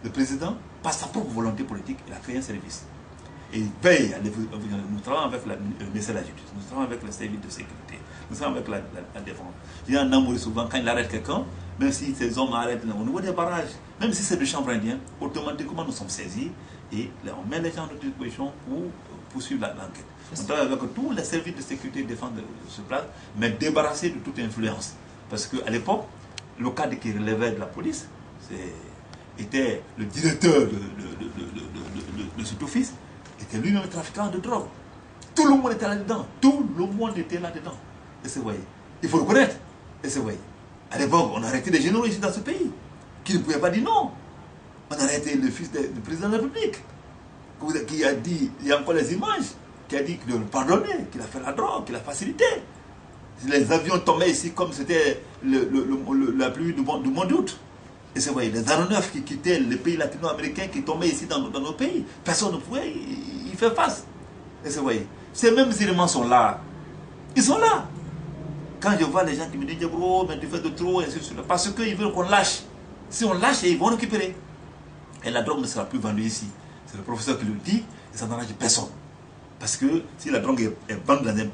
le président, par sa propre volonté politique, il a créé un service. Et il veille, nous travaillons avec le ministère de la Justice, nous travaillons avec le service de sécurité, nous travaillons avec la défense. Il y a un amour souvent, quand il arrête quelqu'un, même si ces hommes arrêtent au niveau des barrages, même si c'est de chambre indienne, automatiquement nous sommes saisis et on met les gens à notre disposition pour poursuivre l'enquête. On travaille avec tous les services de sécurité et de défense de ce place, mais débarrassés de toute influence. Parce qu'à l'époque, le cadre qui relevait de la police était le directeur de cet office, était lui-même trafiquant de drogue. Tout le monde était là-dedans. Tout le monde était là-dedans. Et c'est vrai. Il faut le connaître. Et c'est vrai. À l'époque, on a arrêté des généraux ici dans ce pays qui ne pouvaient pas dire non. On a arrêté le fils du président de la République qui a dit, il y a encore les images, qui a dit de le pardonner, qu'il a fait la drogue, qu'il a facilité. Les avions tombaient ici comme c'était la pluie du mois d'août. Et c'est vrai, les aéronefs qui quittaient les pays latino-américains qui tombaient ici dans nos pays, personne ne pouvait y faire face. Et c'est vrai, ces mêmes éléments sont là. Ils sont là. Quand je vois les gens qui me disent, bro, mais tu fais de trop, et ainsi de suite, parce qu'ils veulent qu'on lâche. Si on lâche, ils vont récupérer. Et la drogue ne sera plus vendue ici. C'est le professeur qui le dit, et ça n'arrange personne. Parce que si la drogue est vendue dans un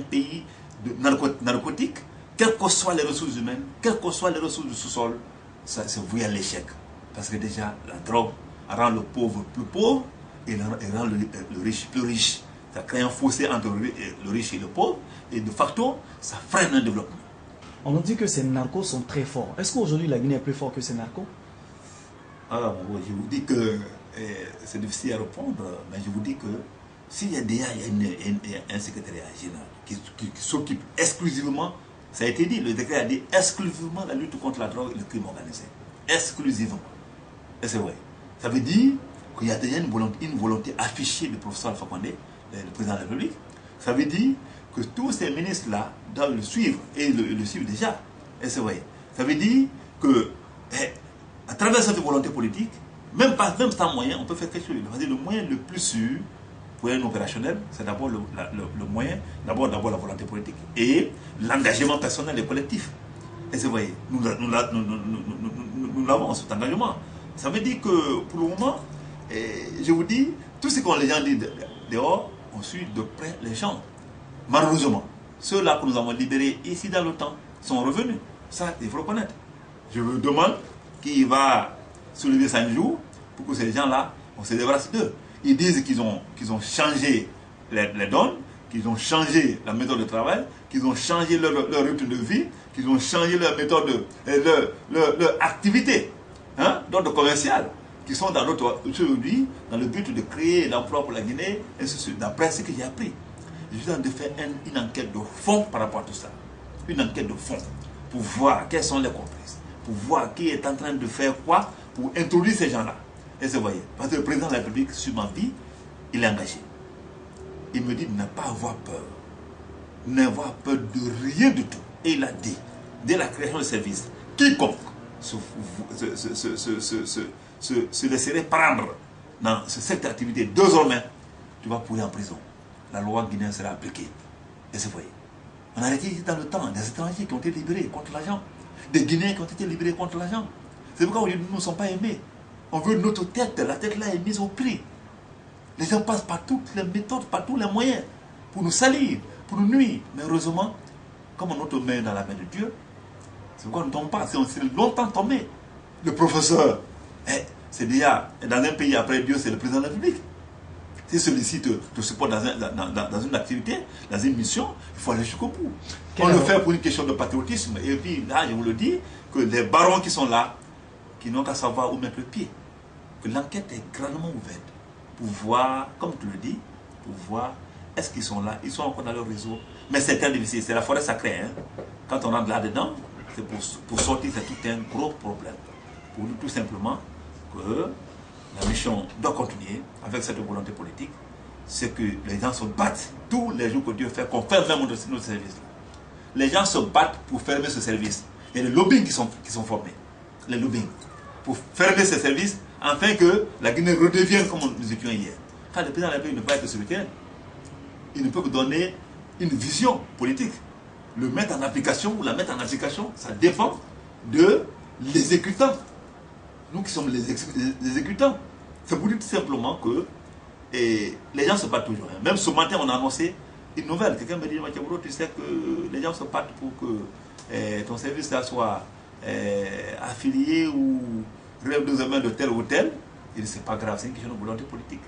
pays de narcotique, quelles que soient les ressources humaines, quelles que soient les ressources du sous-sol, c'est voué à l'échec. Parce que déjà, la drogue rend le pauvre plus pauvre et rend le riche plus riche. Ça crée un fossé entre le riche et le pauvre, et de facto, ça freine un développement. On nous dit que ces narcos sont très forts. Est-ce qu'aujourd'hui la Guinée est plus forte que ces narcos? Alors, je vous dis que c'est difficile à répondre, mais je vous dis que s'il y a déjà un secrétariat général qui s'occupe exclusivement, ça a été dit, le décret a dit exclusivement la lutte contre la drogue et le crime organisé. Exclusivement. Et c'est vrai. Ça veut dire qu'il y a déjà une volonté affichée du professeur Alpha Condé, le président de la République. Ça veut dire que tous ces ministres-là doivent le suivre, et le suivent déjà. Et c'est vrai. Ça veut dire que, à travers cette volonté politique, même sans moyen, on peut faire quelque chose. Le moyen le plus sûr pour un opérationnel, c'est d'abord le moyen, d'abord la volonté politique et l'engagement personnel et collectif. Et c'est vrai, nous avons cet engagement. Ça veut dire que pour le moment, je vous dis, tout ce que les gens disent dehors, on suit de près les gens. Malheureusement, ceux-là que nous avons libérés ici dans le temps sont revenus. Ça, il faut le connaître. Je vous demande qui va soulever ça un jour pour que ces gens-là, on se débarrasse d'eux. Ils disent qu'ils ont changé les donnes, qu'ils ont changé la méthode de travail, qu'ils ont changé leur rythme de vie, qu'ils ont changé leur méthode, leur activité d'ordre commercial, qui sont dans l'autre aujourd'hui, dans le but de créer l'emploi pour la Guinée, et ainsi de suite. D'après ce que j'ai appris, je suis en train de faire une enquête de fond par rapport à tout ça. Une enquête de fond, pour voir quelles sont les complices, pour voir qui est en train de faire quoi, pour introduire ces gens-là. Et c'est vrai, parce que le président de la République, sur ma vie, il est engagé. Il me dit de ne pas avoir peur. N'avoir peur de rien du tout. Et il a dit, dès la création du service, quiconque se laisserait prendre dans cette activité, désormais, tu vas pourrir en prison. La loi guinéenne sera appliquée. Et c'est vrai. On a arrêté dans le temps des étrangers qui ont été libérés contre l'argent, des Guinéens qui ont été libérés contre l'argent. C'est pourquoi aujourd'hui nous ne sommes pas aimés. On veut notre tête, la tête là est mise au prix. Les gens passent par toutes les méthodes, par tous les moyens pour nous salir, pour nous nuire. Mais heureusement, comme notre main est dans la main de Dieu, c'est pourquoi on ne tombe pas. Si on s'est longtemps tombé, le professeur, c'est déjà dans un pays après Dieu, c'est le président de la République. Si celui-ci te supporte dans une activité, dans une mission, il faut aller jusqu'au bout. On le fait pour une question de patriotisme. Et puis là, je vous le dis, que les barons qui sont là, qui n'ont qu'à savoir où mettre le pied. Que l'enquête est grandement ouverte pour voir, comme tu le dis, pour voir est-ce qu'ils sont là, ils sont encore dans leur réseau. Mais c'est très difficile, c'est la forêt sacrée. Quand on rentre là-dedans, c'est pour sortir, c'est tout un gros problème. Pour nous, tout simplement, que la mission doit continuer avec cette volonté politique. C'est que les gens se battent tous les jours que Dieu fait, qu'on ferme même notre service. Les gens se battent pour fermer ce service. Il y a les lobbying qui sont formés. Les lobbying. Pour fermer ces services, afin que la Guinée redevienne comme nous étions hier. Quand le président de la République ne peut pas être sur le terrain, il ne peut que donner une vision politique. Le mettre en application ou la mettre en application, ça dépend de l'exécutant. nous qui sommes les exécutants. C'est pour dire tout simplement que les gens se battent toujours. Même ce matin, on a annoncé une nouvelle. Quelqu'un me dit, Mathieu Bourreau, tu sais que les gens se battent pour que ton service là soit affilié ou rêve de tel ou tel. Il dit, c'est pas grave, c'est une question de volonté politique.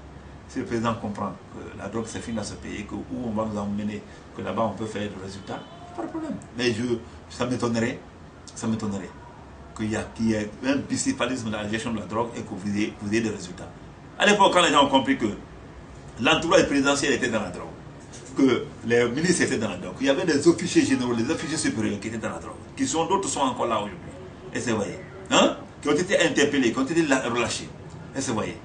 Si le président comprend que la drogue c'est fini dans ce pays, que où on va nous emmener, que là-bas on peut faire des résultats, pas de problème. Mais ça m'étonnerait qu'il y ait un bicéphalisme dans la gestion de la drogue et que vous ayez des résultats. À l'époque, quand les gens ont compris que l'entourage présidentiel était dans la drogue, que les ministres étaient dans la drogue, qu'il y avait des officiers généraux, des officiers supérieurs qui étaient dans la drogue, d'autres sont encore là aujourd'hui. Et c'est vrai. Hein? Qui ont été interpellés, qui ont été relâchés. Et c'est vrai.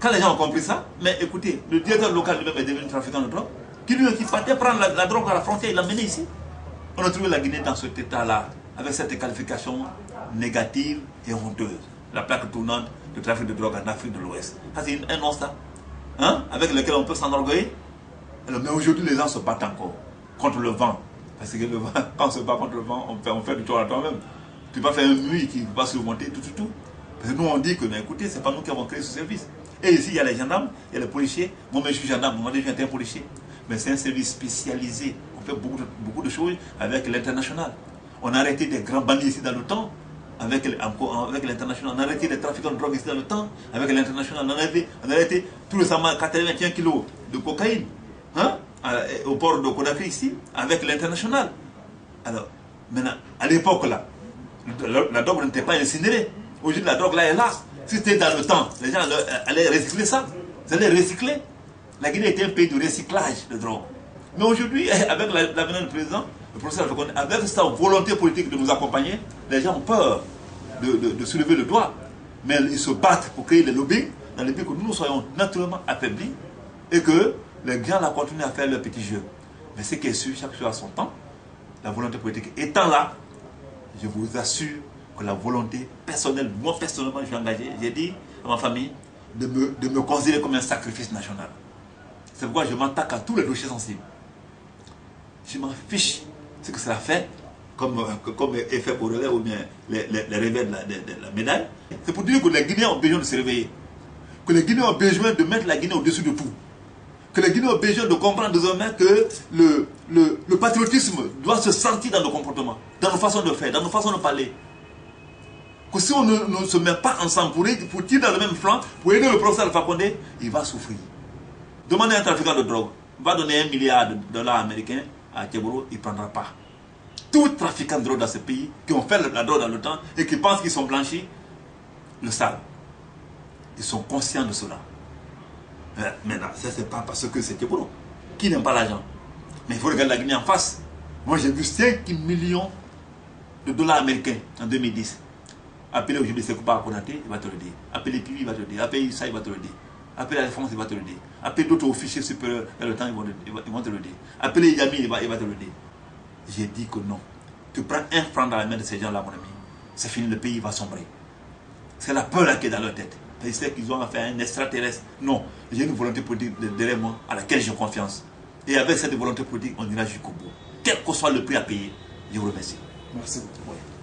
Quand les gens ont compris ça, mais écoutez, le directeur local lui-même est devenu trafiquant de drogue, qui partait prendre la drogue à la frontière, il l'a mené ici. On a trouvé la Guinée dans cet état-là, avec cette qualification négative et honteuse. La plaque tournante de trafic de drogue en Afrique de l'Ouest. Ça, c'est un constat, hein, avec lequel on peut s'enorgueillir. Mais aujourd'hui, les gens se battent encore contre le vent. Parce que le vent, quand on se bat contre le vent, on fait du tort à toi-même. Tu ne peux pas faire un mur qui va surmonter tout. Parce que nous, on dit que, mais écoutez, ce n'est pas nous qui avons créé ce service. Et ici, il y a les gendarmes, il y a les policiers. Moi-même, je suis gendarme, moi, je suis un policier. Mais c'est un service spécialisé. On fait beaucoup de choses avec l'international. On a arrêté des grands bandits ici dans le temps, avec l'international. On a arrêté des trafiquants de drogue ici dans le temps, avec l'international. On a arrêté tout récemment 81 kilos de cocaïne, hein, au port de Conakry ici, avec l'international. Alors, maintenant, à l'époque là, la drogue n'était pas incinérée. Aujourd'hui, la drogue là est là. Si c'était dans le temps, les gens allaient recycler ça. Ils allaient recycler. La Guinée était un pays de recyclage de drogue. Mais aujourd'hui, avec l'avenir du président, le professeur Fakonde, avec sa volonté politique de nous accompagner, les gens ont peur de soulever le doigt. Mais ils se battent pour créer les lobbies, dans le but que nous soyons naturellement affaiblis et que les gens là continuent à faire leur petit jeu. Mais ce qui est sûr, chaque chose a son temps. La volonté politique étant là, je vous assure que la volonté personnelle, moi personnellement, je suis engagé, j'ai dit à ma famille de me considérer comme un sacrifice national. C'est pourquoi je m'attaque à tous les dossiers sensibles. Je m'en fiche ce que cela fait comme effet pour relais ou bien les revers de la médaille. C'est pour dire que les Guinéens ont besoin de se réveiller. Que les Guinéens ont besoin de mettre la Guinée au-dessus de tout. Que les Guinéens ont besoin de comprendre désormais que le patriotisme doit se sentir dans nos comportements, dans nos façons de faire, dans nos façons de parler. Que si on ne se met pas ensemble pour tirer dans le même flanc, pour aider le professeur Fakonde, il va souffrir. Demandez à un trafiquant de drogue, va donner $1 milliard américains à Tchéboro, il ne prendra pas. Tous les trafiquants de drogue dans ce pays, qui ont fait la drogue dans le temps et qui pensent qu'ils sont blanchis, le savent. Ils sont conscients de cela. Maintenant, ça c'est pas parce que c'est Tchéboro qui n'aime pas l'argent. Mais il faut regarder la Guinée en face. Moi j'ai vu 5 millions de dollars américains en 2010. Appelez aujourd'hui Sekouba Konaté, il va te le dire. Appelez Pivi, il va te le dire. Appelez Issa, il va te le dire. Appelez la défense, il va te le dire. Appelez d'autres officiers supérieurs dans le temps, ils vont te le dire. Appelez Yami, il va te le dire. J'ai dit que non. Tu prends un franc dans la main de ces gens-là, mon ami. C'est fini, le pays va sombrer. C'est la peur là qui est dans leur tête. Ils savent qu'ils ont affaire à un extraterrestre. Non, j'ai une volonté politique derrière moi à laquelle j'ai confiance. Et avec cette volonté politique, on ira jusqu'au bout. Quel que soit le prix à payer, je vous remercie. Merci beaucoup. Ouais.